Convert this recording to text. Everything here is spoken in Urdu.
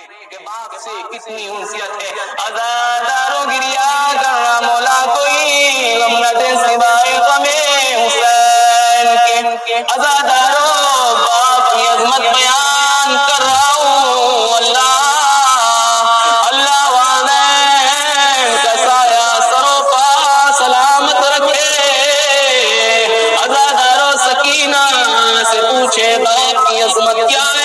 کہ باپ سے کتنی انسیت ہے. عزاداروں گریا کر رہا مولا کوئی غم نہ دے سوائے غم حسین کے. عزاداروں باپ کی عظمت بیان کر رہا ہوں. اللہ اللہ والدین کا سایہ سروں پا سلامت رکھے. عزاداروں سکینہ سے پوچھے باپ کی عظمت کیا ہے.